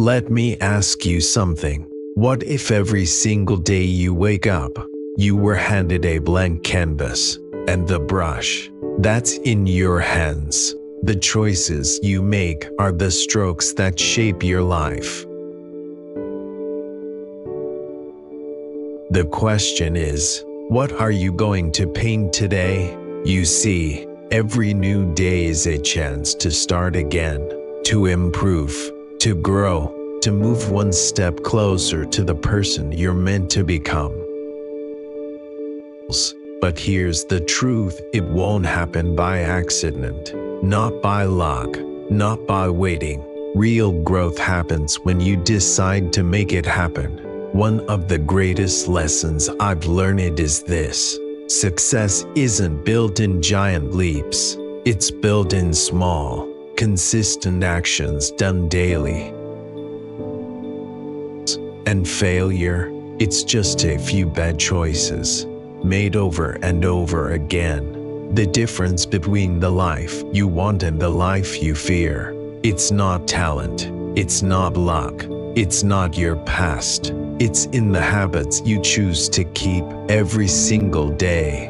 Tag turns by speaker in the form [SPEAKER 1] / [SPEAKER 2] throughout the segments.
[SPEAKER 1] Let me ask you something. What if every single day you wake up, you were handed a blank canvas and the brush that's in your hands? The choices you make are the strokes that shape your life. The question is, what are you going to paint today? You see, every new day is a chance to start again, to improve, to grow, to move one step closer to the person you're meant to become. But here's the truth, it won't happen by accident, not by luck, not by waiting. Real growth happens when you decide to make it happen. One of the greatest lessons I've learned is this: success isn't built in giant leaps, it's built in small, consistent actions done daily. And failure, it's just a few bad choices, made over and over again. The difference between the life you want and the life you fear. It's not talent, it's not luck, it's not your past. It's in the habits you choose to keep every single day.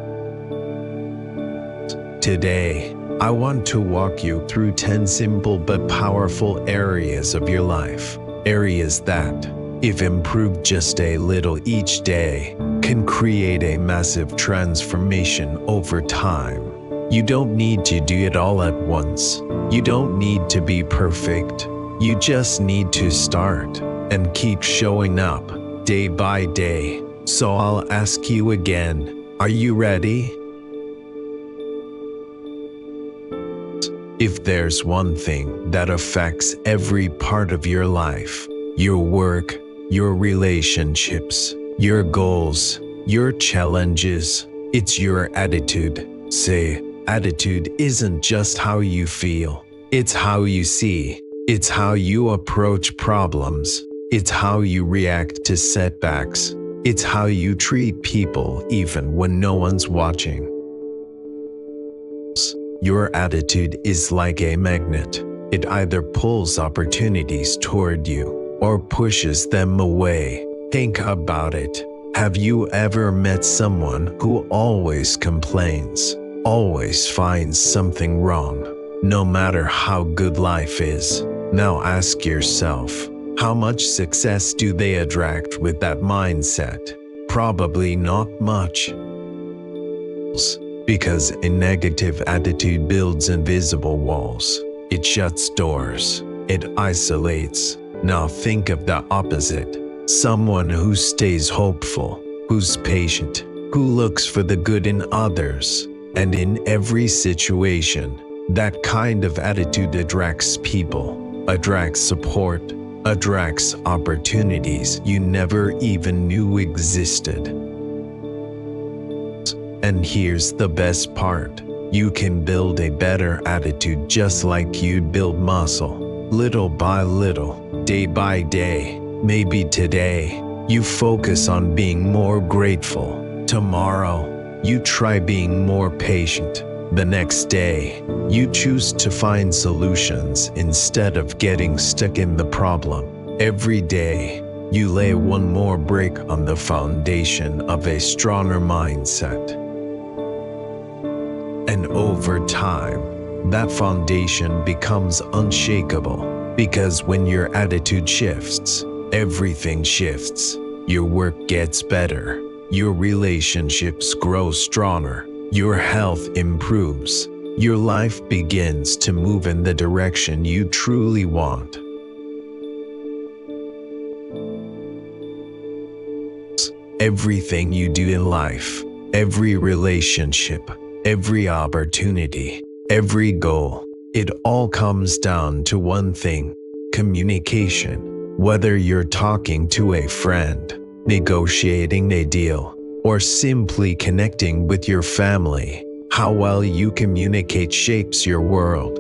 [SPEAKER 1] Today, I want to walk you through 10 simple but powerful areas of your life. Areas that, if improved just a little each day, can create a massive transformation over time. You don't need to do it all at once. You don't need to be perfect. You just need to start and keep showing up day by day. So I'll ask you again, are you ready? If there's one thing that affects every part of your life, your work, your relationships, your goals, your challenges, it's your attitude. Say, attitude isn't just how you feel, it's how you see, it's how you approach problems, it's how you react to setbacks, it's how you treat people even when no one's watching. Your attitude is like a magnet. It either pulls opportunities toward you or pushes them away. Think about it. Have you ever met someone who always complains, always finds something wrong, no matter how good life is? Now ask yourself, how much success do they attract with that mindset? Probably not much. Because a negative attitude builds invisible walls. It shuts doors. It isolates. Now think of the opposite. Someone who stays hopeful, who's patient, who looks for the good in others. And in every situation, that kind of attitude attracts people, attracts support, attracts opportunities you never even knew existed. And here's the best part. You can build a better attitude just like you'd build muscle. Little by little, day by day. Maybe today, you focus on being more grateful. Tomorrow, you try being more patient. The next day, you choose to find solutions instead of getting stuck in the problem. Every day, you lay one more brick on the foundation of a stronger mindset. And over time, that foundation becomes unshakable, because when your attitude shifts, everything shifts. Your work gets better, your relationships grow stronger, your health improves, your life begins to move in the direction you truly want. Everything you do in life, every relationship, every opportunity, every goal, it all comes down to one thing: communication. Whether you're talking to a friend, negotiating a deal, or simply connecting with your family, how well you communicate shapes your world.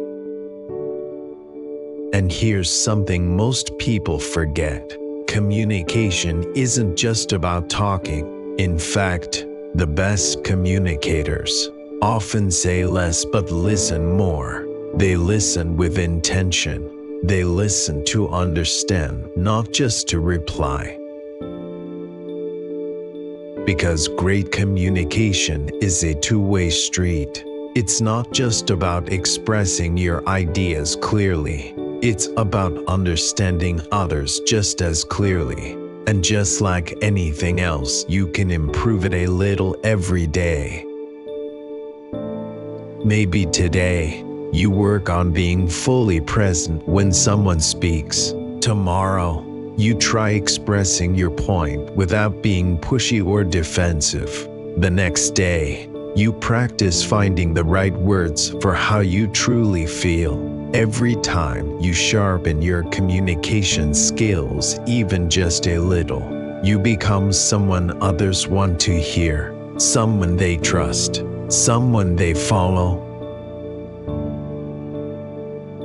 [SPEAKER 1] And here's something most people forget. Communication isn't just about talking. In fact, the best communicators often say less but listen more. They listen with intention. They listen to understand, not just to reply. Because great communication is a two-way street. It's not just about expressing your ideas clearly. It's about understanding others just as clearly. And just like anything else, you can improve it a little every day. Maybe today, you work on being fully present when someone speaks. Tomorrow, you try expressing your point without being pushy or defensive. The next day, you practice finding the right words for how you truly feel. Every time you sharpen your communication skills even just a little, you become someone others want to hear, someone they trust, someone they follow.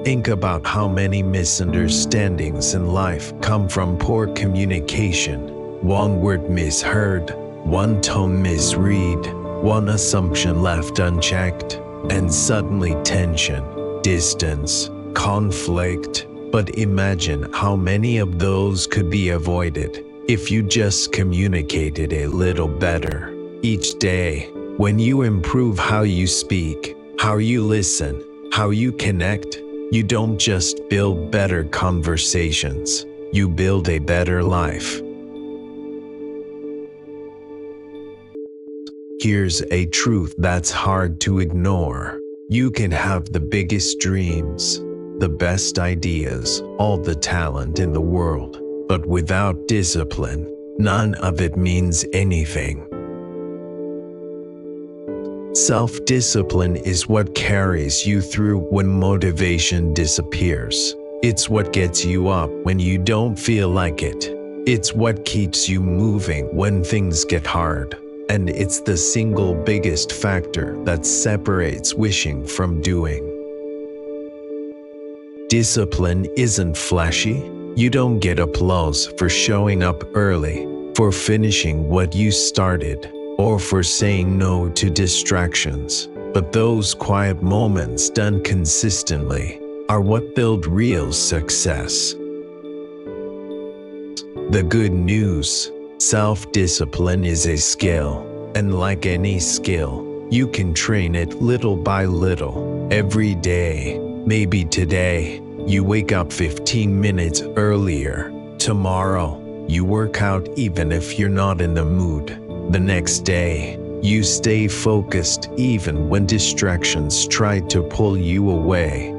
[SPEAKER 1] Think about how many misunderstandings in life come from poor communication. One word misheard, one tone misread, one assumption left unchecked, and suddenly tension, distance, conflict. But imagine how many of those could be avoided if you just communicated a little better. Each day, when you improve how you speak, how you listen, how you connect, you don't just build better conversations, you build a better life. Here's a truth that's hard to ignore. You can have the biggest dreams, the best ideas, all the talent in the world, but without discipline, none of it means anything. Self-discipline is what carries you through when motivation disappears. It's what gets you up when you don't feel like it. It's what keeps you moving when things get hard. And it's the single biggest factor that separates wishing from doing. Discipline isn't flashy. You don't get applause for showing up early, for finishing what you started, or for saying no to distractions. But those quiet moments done consistently are what build real success. The good news: self-discipline is a skill, and like any skill, you can train it little by little, every day. Maybe today, you wake up 15 minutes earlier. Tomorrow, you work out even if you're not in the mood. The next day, you stay focused even when distractions try to pull you away.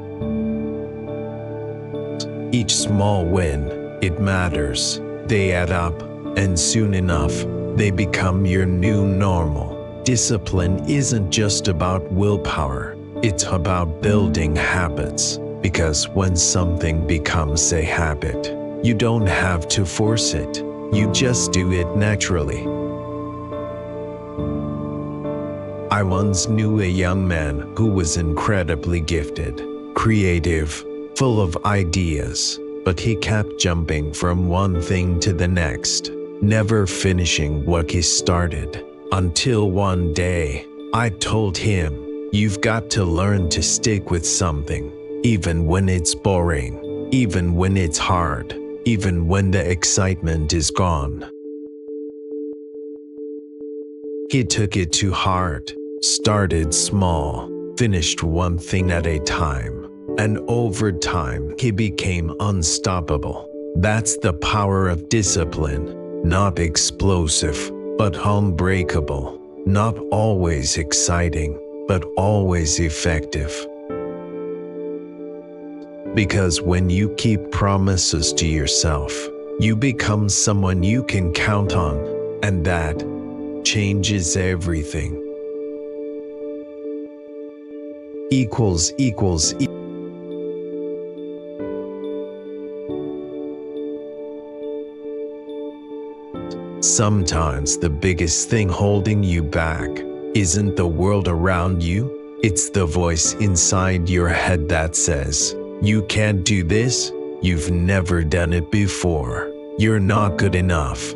[SPEAKER 1] Each small win, it matters. They add up, and soon enough, they become your new normal. Discipline isn't just about willpower, it's about building habits. Because when something becomes a habit, you don't have to force it, you just do it naturally. I once knew a young man who was incredibly gifted, creative, full of ideas, but he kept jumping from one thing to the next, never finishing what he started. Until one day, I told him, "You've got to learn to stick with something, even when it's boring, even when it's hard, even when the excitement is gone." He took it to heart, started small, finished one thing at a time, and over time he became unstoppable. That's the power of discipline, not explosive, but unbreakable, not always exciting, but always effective. Because when you keep promises to yourself, you become someone you can count on, and that changes everything. Sometimes the biggest thing holding you back isn't the world around you, it's the voice inside your head that says, "You can't do this, you've never done it before, you're not good enough."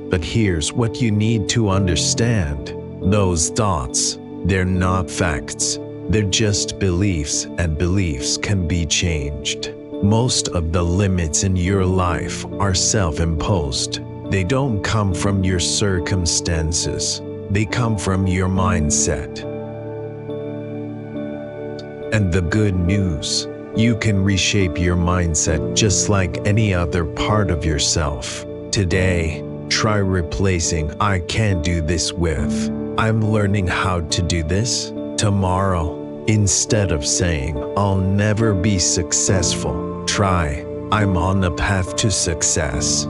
[SPEAKER 1] But here's what you need to understand. Those thoughts, they're not facts. They're just beliefs, and beliefs can be changed. Most of the limits in your life are self-imposed. They don't come from your circumstances. They come from your mindset. And the good news, you can reshape your mindset just like any other part of yourself. Today, try replacing "I can't do this" with "I'm learning how to do this." Tomorrow, instead of saying "I'll never be successful," try "I'm on a path to success."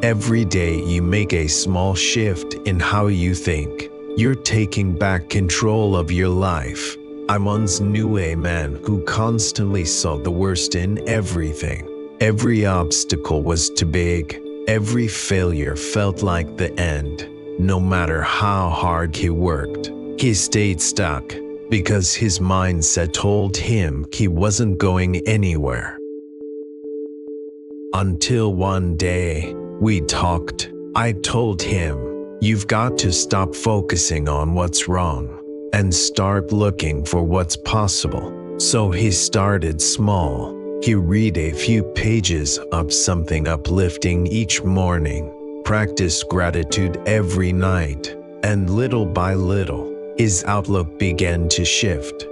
[SPEAKER 1] Every day you make a small shift in how you think, you're taking back control of your life. I once knew a man who constantly saw the worst in everything. Every obstacle was too big. Every failure felt like the end. No matter how hard he worked, he stayed stuck because his mindset told him he wasn't going anywhere. Until one day, we talked. I told him, "You've got to stop focusing on what's wrong and start looking for what's possible." So he started small. He read a few pages of something uplifting each morning, practiced gratitude every night, and little by little, his outlook began to shift.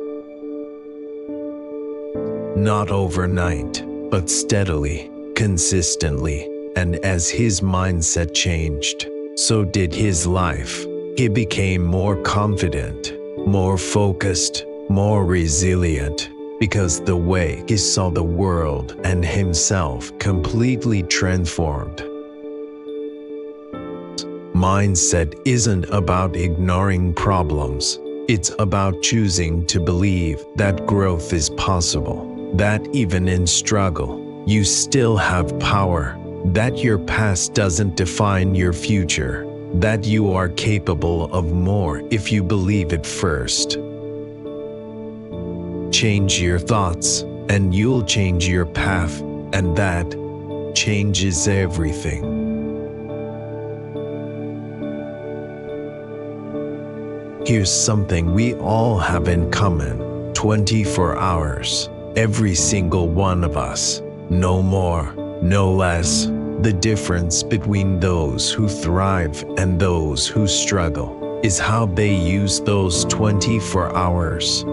[SPEAKER 1] Not overnight, but steadily, consistently, and as his mindset changed, so did his life. He became more confident, more focused, more resilient, because the way he saw the world and himself completely transformed. Mindset isn't about ignoring problems. It's about choosing to believe that growth is possible, that even in struggle, you still have power, that your past doesn't define your future, that you are capable of more if you believe it first. Change your thoughts, and you'll change your path, and that changes everything. Here's something we all have in common: 24 hours. Every single one of us. No more, no less. The difference between those who thrive and those who struggle is how they use those 24 hours.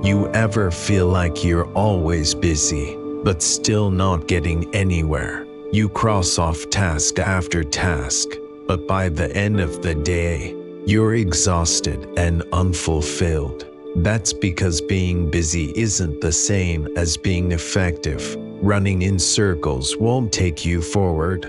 [SPEAKER 1] You ever feel like you're always busy, but still not getting anywhere? You cross off task after task, but by the end of the day, you're exhausted and unfulfilled. That's because being busy isn't the same as being effective. Running in circles won't take you forward.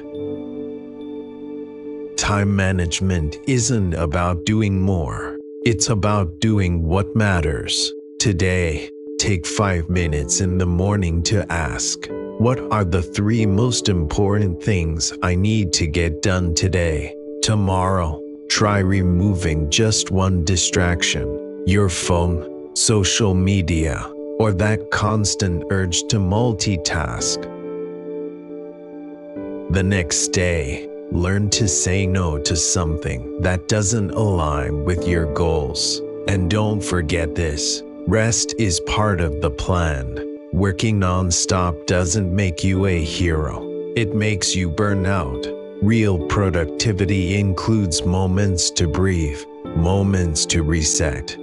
[SPEAKER 1] Time management isn't about doing more. It's about doing what matters. Today, take 5 minutes in the morning to ask, what are the 3 most important things I need to get done today? Tomorrow, try removing just one distraction: your phone, social media, or that constant urge to multitask. The next day, learn to say no to something that doesn't align with your goals. And don't forget this: rest is part of the plan. Working non-stop doesn't make you a hero. It makes you burn out. Real productivity includes moments to breathe, moments to reset.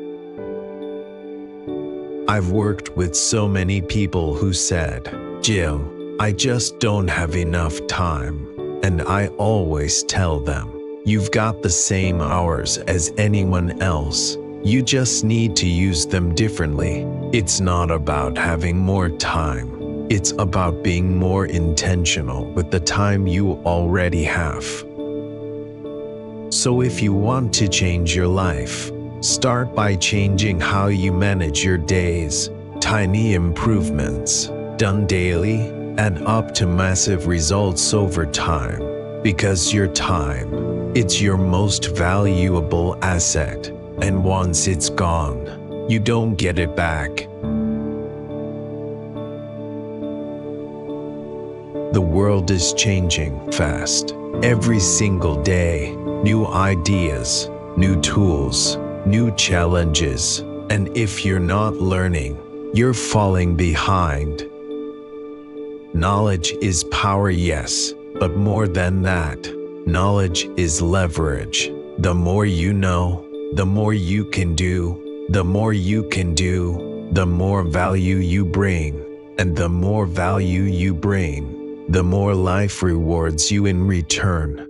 [SPEAKER 1] I've worked with so many people who said, "Jim, I just don't have enough time." And I always tell them, you've got the same hours as anyone else. You just need to use them differently. It's not about having more time. It's about being more intentional with the time you already have. So if you want to change your life, start by changing how you manage your days. Tiny improvements, done daily, add up to massive results over time. Because your time, it's your most valuable asset. And once it's gone, you don't get it back. The world is changing fast. Every single day, new ideas, new tools, new challenges, and if you're not learning, you're falling behind. Knowledge is power, yes, but more than that, knowledge is leverage. The more you know, the more you can do. The more you can do, the more value you bring. And the more value you bring, the more life rewards you in return.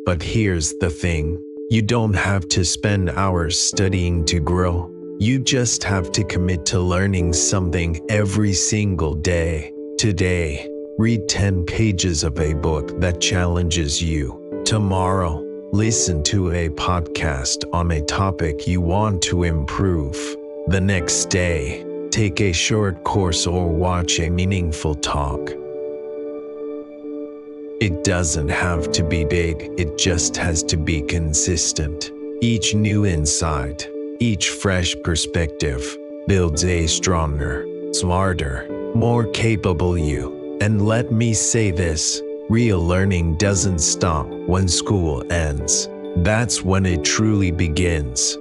[SPEAKER 1] But here's the thing, you don't have to spend hours studying to grow. You just have to commit to learning something every single day. Today, read 10 pages of a book that challenges you. Tomorrow, listen to a podcast on a topic you want to improve. The next day, take a short course or watch a meaningful talk. It doesn't have to be big, it just has to be consistent. Each new insight, each fresh perspective builds a stronger, smarter, more capable you. And let me say this, real learning doesn't stop when school ends. That's when it truly begins.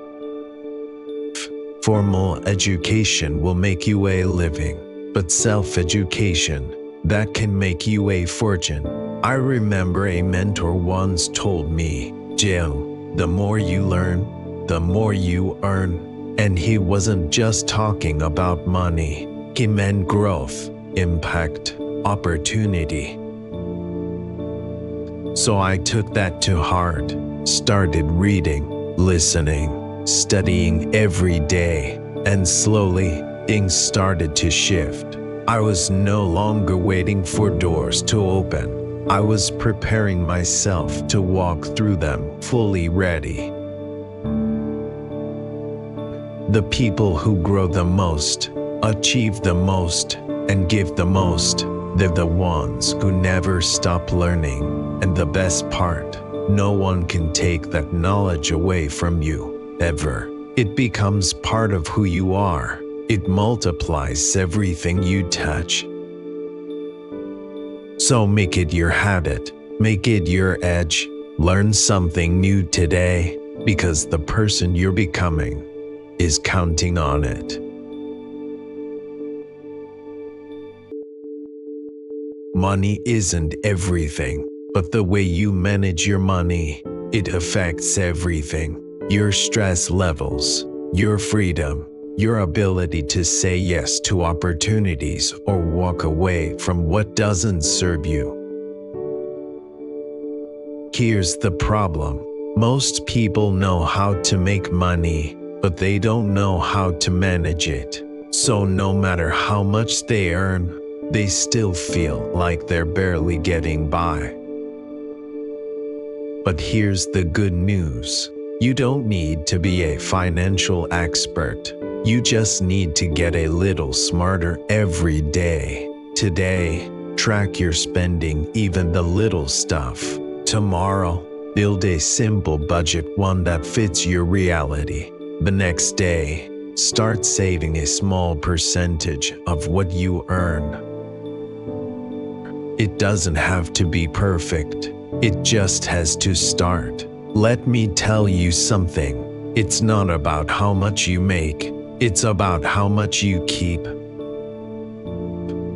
[SPEAKER 1] Formal education will make you a living, but self-education, that can make you a fortune. I remember a mentor once told me, Jim, the more you learn, the more you earn. And he wasn't just talking about money. He meant growth, impact, opportunity. So I took that to heart, started reading, listening, studying every day, and slowly, things started to shift. I was no longer waiting for doors to open. I was preparing myself to walk through them, fully ready. The people who grow the most, achieve the most, and give the most, they're the ones who never stop learning. And the best part, no one can take that knowledge away from you, ever. It becomes part of who you are. It multiplies everything you touch. So make it your habit, make it your edge. Learn something new today, because the person you're becoming is counting on it. Money isn't everything, but the way you manage your money, it affects everything. Your stress levels, your freedom, your ability to say yes to opportunities or walk away from what doesn't serve you. Here's the problem. Most people know how to make money, but they don't know how to manage it. So no matter how much they earn, they still feel like they're barely getting by. But here's the good news. You don't need to be a financial expert. You just need to get a little smarter every day. Today, track your spending, even the little stuff. Tomorrow, build a simple budget, one that fits your reality. The next day, start saving a small percentage of what you earn. It doesn't have to be perfect. It just has to start. Let me tell you something. It's not about how much you make. It's about how much you keep.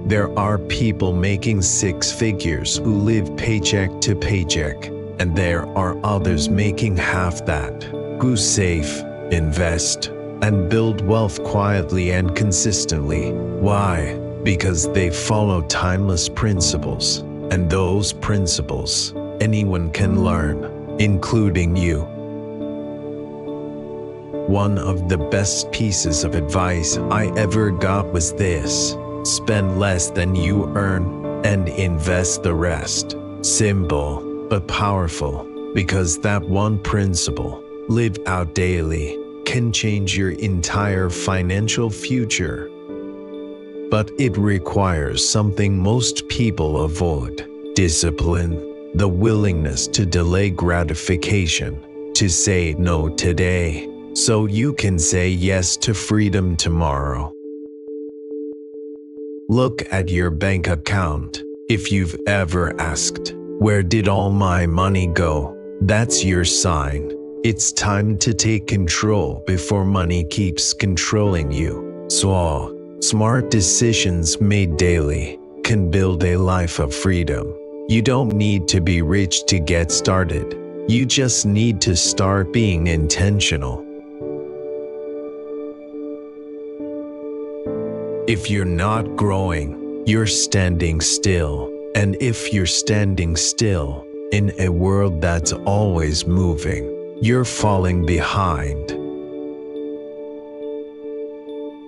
[SPEAKER 1] There are people making six figures who live paycheck to paycheck, and there are others making half that, who save, invest, and build wealth quietly and consistently. Why? Because they follow timeless principles, and those principles, anyone can learn, including you. One of the best pieces of advice I ever got was this: spend less than you earn and invest the rest. Simple, but powerful, because that one principle, lived out daily, can change your entire financial future. But it requires something most people avoid: discipline, the willingness to delay gratification, to say no today, so you can say yes to freedom tomorrow. Look at your bank account. If you've ever asked, "Where did all my money go?" that's your sign. It's time to take control before money keeps controlling you. Smart decisions made daily can build a life of freedom. You don't need to be rich to get started. You just need to start being intentional. If you're not growing, you're standing still. And if you're standing still in a world that's always moving, you're falling behind.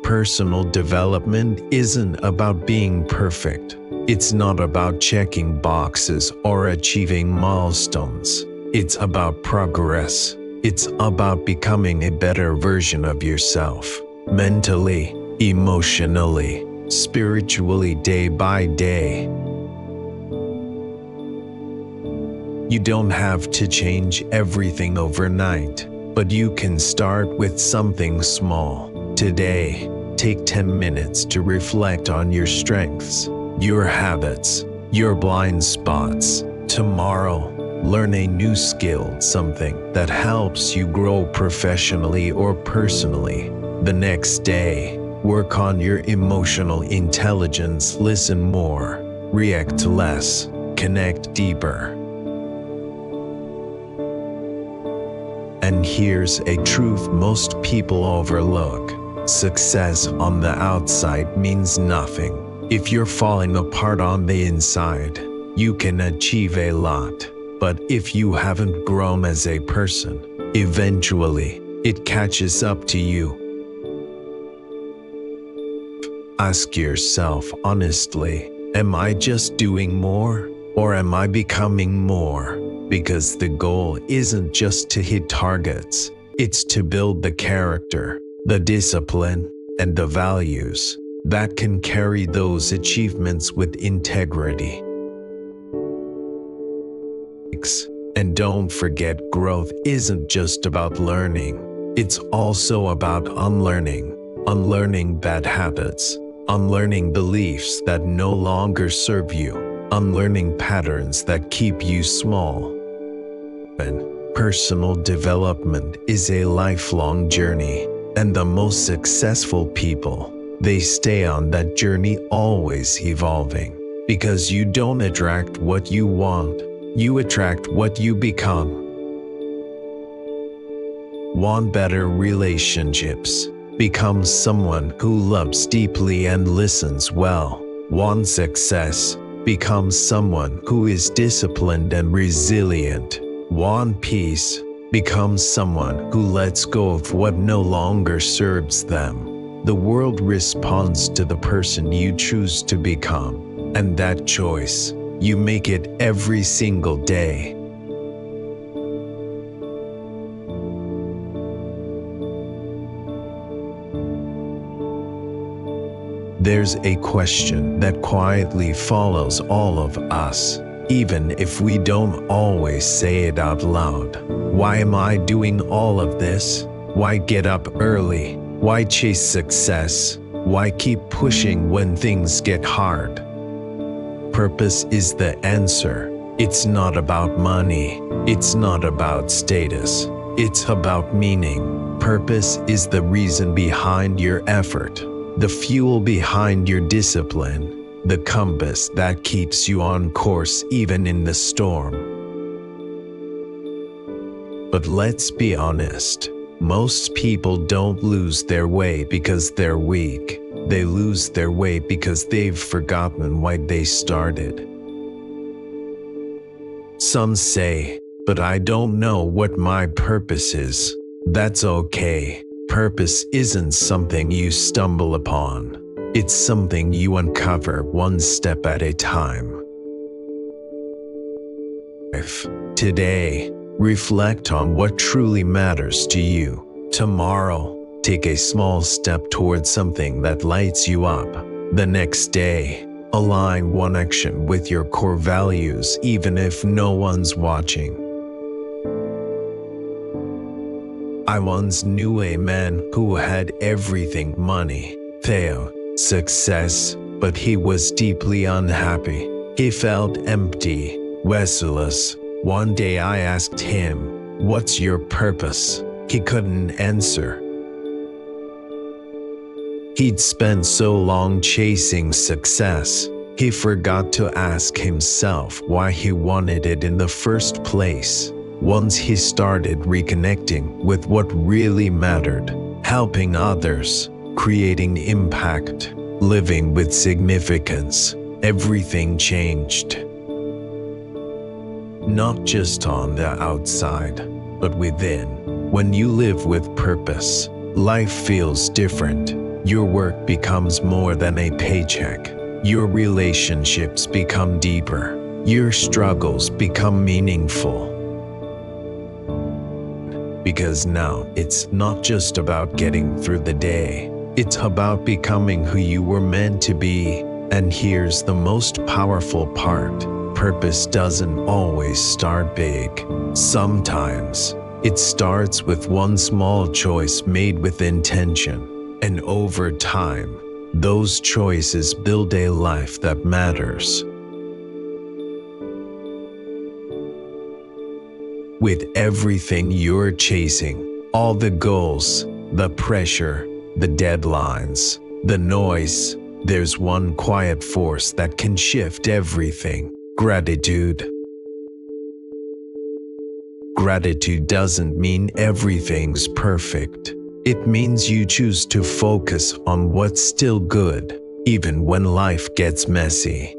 [SPEAKER 1] Personal development isn't about being perfect. It's not about checking boxes or achieving milestones. It's about progress. It's about becoming a better version of yourself, mentally, emotionally, spiritually, day by day. You don't have to change everything overnight, but you can start with something small. Today, take 10 minutes to reflect on your strengths, your habits, your blind spots. Tomorrow, learn a new skill, something that helps you grow professionally or personally. The next day, work on your emotional intelligence, listen more, react less, connect deeper. And here's a truth most people overlook. Success on the outside means nothing. If you're falling apart on the inside, you can achieve a lot. But if you haven't grown as a person, eventually, it catches up to you. Ask yourself honestly, am I just doing more, or am I becoming more? Because the goal isn't just to hit targets, it's to build the character, the discipline, and the values that can carry those achievements with integrity. And don't forget, growth isn't just about learning, it's also about unlearning. Unlearning bad habits, unlearning beliefs that no longer serve you, unlearning patterns that keep you small. And personal development is a lifelong journey, and the most successful people, they stay on that journey, always evolving. Because you don't attract what you want, you attract what you become. Want better relationships? Become someone who loves deeply and listens well. Want success? Become someone who is disciplined and resilient. Want peace? Become someone who lets go of what no longer serves them. The world responds to the person you choose to become, and that choice, you make it every single day. There's a question that quietly follows all of us, even if we don't always say it out loud. Why am I doing all of this? Why get up early? Why chase success? Why keep pushing when things get hard? Purpose is the answer. It's not about money. It's not about status. It's about meaning. Purpose is the reason behind your effort, the fuel behind your discipline, the compass that keeps you on course even in the storm. But let's be honest, most people don't lose their way because they're weak. They lose their way because they've forgotten why they started. Some say, but I don't know what my purpose is. That's okay. Purpose isn't something you stumble upon. It's something you uncover one step at a time. Today, reflect on what truly matters to you. Tomorrow, take a small step towards something that lights you up. The next day, align one action with your core values even if no one's watching. I once knew a man who had everything: money, fame, success, but he was deeply unhappy. He felt empty, restless. One day I asked him, "What's your purpose?" he couldn't answer. He'd spent so long chasing success, he forgot to ask himself why he wanted it in the first place. Once he started reconnecting with what really mattered, helping others, creating impact, living with significance, everything changed. Not just on the outside, but within. When you live with purpose, life feels different. Your work becomes more than a paycheck. Your relationships become deeper. Your struggles become meaningful. Because now it's not just about getting through the day. It's about becoming who you were meant to be. And here's the most powerful part. Purpose doesn't always start big. Sometimes it starts with one small choice made with intention. And over time, those choices build a life that matters. With everything you're chasing, all the goals, the pressure, the deadlines, the noise, there's one quiet force that can shift everything: gratitude. Gratitude doesn't mean everything's perfect. It means you choose to focus on what's still good, even when life gets messy.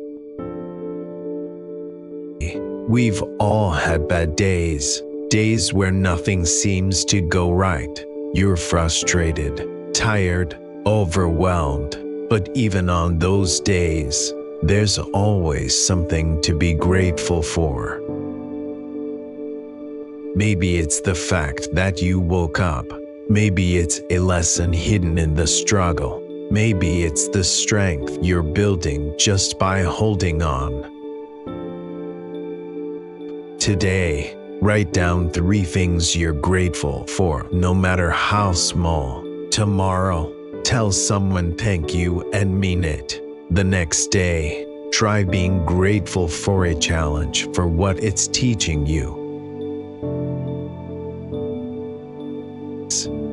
[SPEAKER 1] We've all had bad days, days where nothing seems to go right. You're frustrated, tired, overwhelmed, but even on those days, there's always something to be grateful for. Maybe it's the fact that you woke up. Maybe it's a lesson hidden in the struggle. Maybe it's the strength you're building just by holding on. Today, write down 3 things you're grateful for, no matter how small. Tomorrow, tell someone thank you and mean it. The next day, try being grateful for a challenge, for what it's teaching you.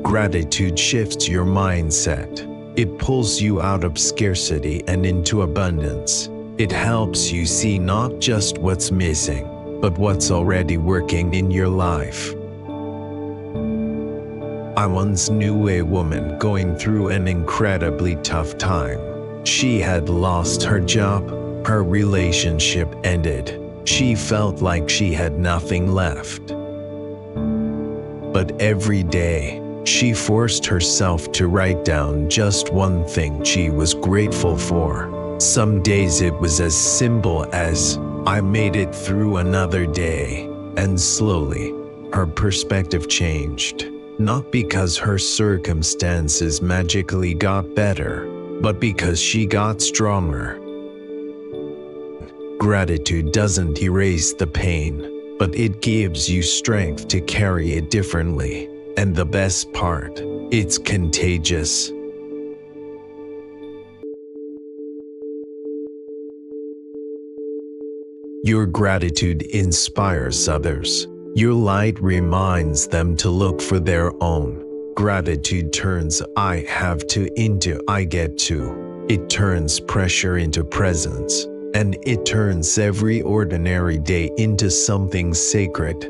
[SPEAKER 1] Gratitude shifts your mindset. It pulls you out of scarcity and into abundance. It helps you see not just what's missing, but what's already working in your life. I once knew a woman going through an incredibly tough time. She had lost her job, her relationship ended. She felt like she had nothing left. But every day, she forced herself to write down just one thing she was grateful for. Some days it was as simple as, "I made it through another day," and slowly, her perspective changed. Not because her circumstances magically got better, but because she got stronger. Gratitude doesn't erase the pain, but it gives you strength to carry it differently. And the best part, it's contagious. Your gratitude inspires others. Your light reminds them to look for their own. Gratitude turns "I have to" into "I get to." It turns pressure into presence. And it turns every ordinary day into something sacred.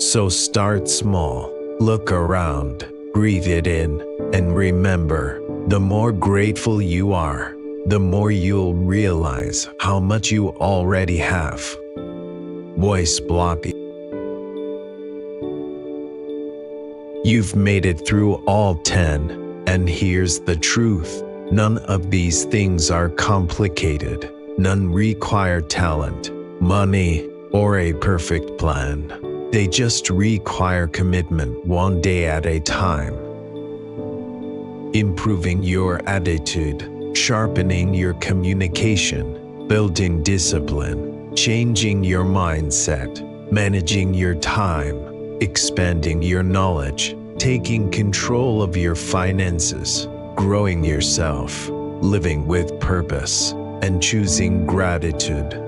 [SPEAKER 1] So start small, look around, breathe it in, and remember, the more grateful you are, the more you'll realize how much you already have. Voice block. You've made it through all 10, and here's the truth. None of these things are complicated. None require talent, money, or a perfect plan. They just require commitment, one day at a time. Improving your attitude, sharpening your communication, building discipline, changing your mindset, managing your time, expanding your knowledge, taking control of your finances, growing yourself, living with purpose, and choosing gratitude.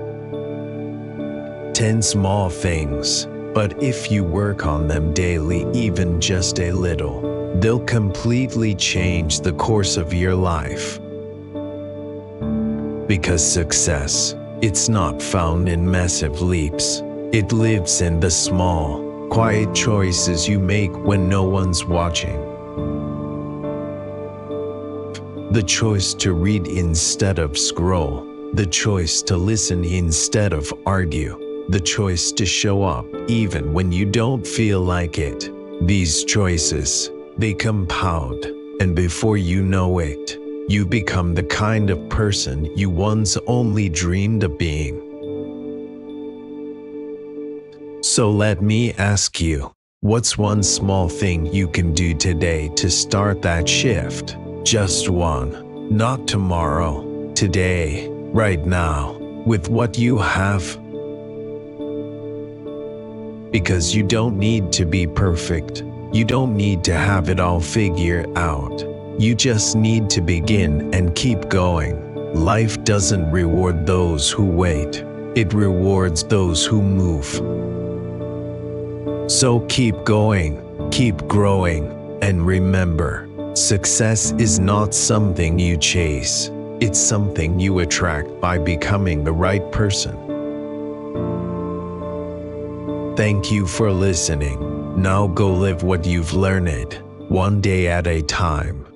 [SPEAKER 1] 10 small things, but if you work on them daily, even just a little, they'll completely change the course of your life. Because success, it's not found in massive leaps. It lives in the small, quiet choices you make when no one's watching. The choice to read instead of scroll. The choice to listen instead of argue. The choice to show up even when you don't feel like it. These choices, they compound, and before you know it, you become the kind of person you once only dreamed of being. So let me ask you, what's one small thing you can do today to start that shift? Just one. Not tomorrow. Today. Right now. With what you have. Because you don't need to be perfect. You don't need to have it all figured out. You just need to begin and keep going. Life doesn't reward those who wait. It rewards those who move. So keep going, keep growing, and remember, success is not something you chase. It's something you attract by becoming the right person. Thank you for listening. Now go live what you've learned, one day at a time.